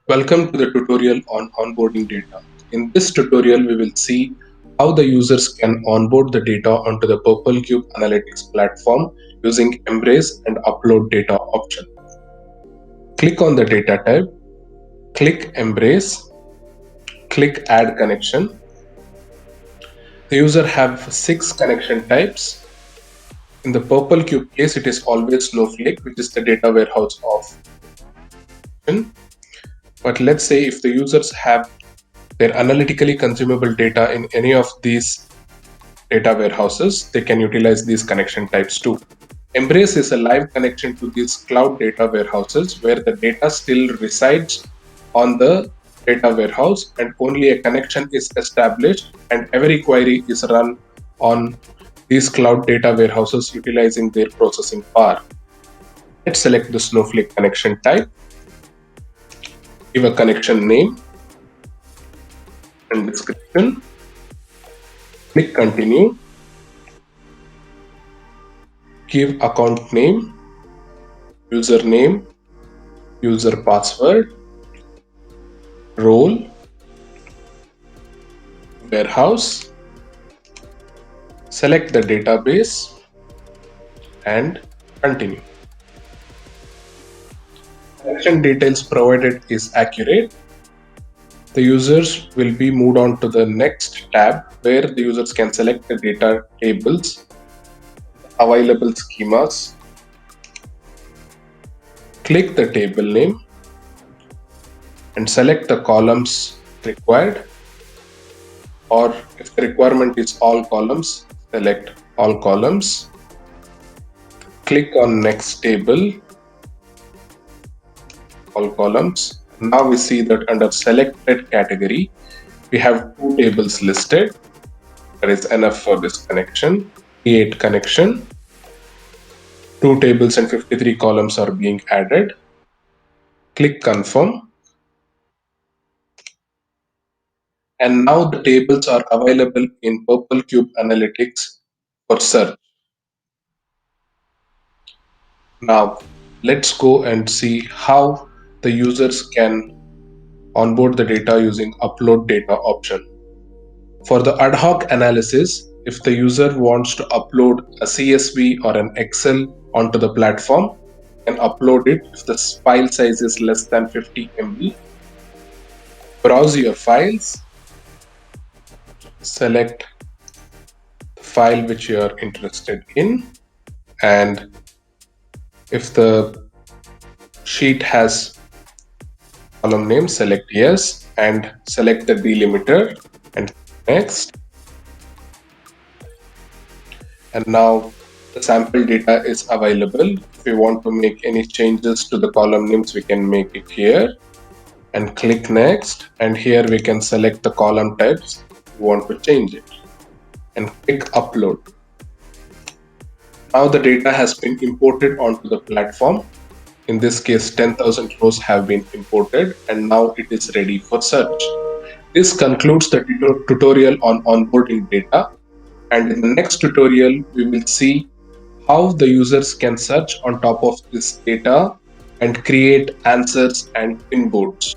Welcome to the tutorial on onboarding data. In this tutorial, we will see how the users can onboard the data onto the PurpleCube Analytics platform using Embrace and Upload Data option. Click on the Data tab, click Embrace, click Add Connection. The user have 6 connection types. In the PurpleCube case, it is always Snowflake, which is the data warehouse of. But let's say if the users have their analytically consumable data in any of these data warehouses, they can utilize these connection types too. Embrace is a live connection to these cloud data warehouses where the data still resides on the data warehouse and only a connection is established and every query is run on these cloud data warehouses utilizing their processing power. Let's select the Snowflake connection type, give a connection name and description, click continue, give account name, username, user password, role, warehouse, select the database and continue. Connection details provided is accurate. The users will be moved on to the next tab where the users can select the data tables, available schemas, click the table name and select the columns required, or if the requirement is all columns, select all columns, click on next table, all columns. Now we see that under selected category, we have 2 tables listed. That is enough for this connection. Create connection. 2 tables and 53 columns are being added. Click confirm. And now the tables are available in PurpleCube Analytics for search. Now let's go and see how the users can onboard the data using upload data option. For the ad hoc analysis, if the user wants to upload a CSV or an Excel onto the platform, you can upload it if the file size is less than 50 MB. Browse your files, select the file which you are interested in, and if the sheet has column name, select yes and select the delimiter and next. And now the sample data is available. If we want to make any changes to the column names, we can make it here and click next, and here we can select the column types we want to change it and click upload. Now the data has been imported onto the platform. In this case, 10,000 rows have been imported and now it is ready for search. This concludes the tutorial on onboarding data, and in the next tutorial we will see how the users can search on top of this data and create answers and pinboards.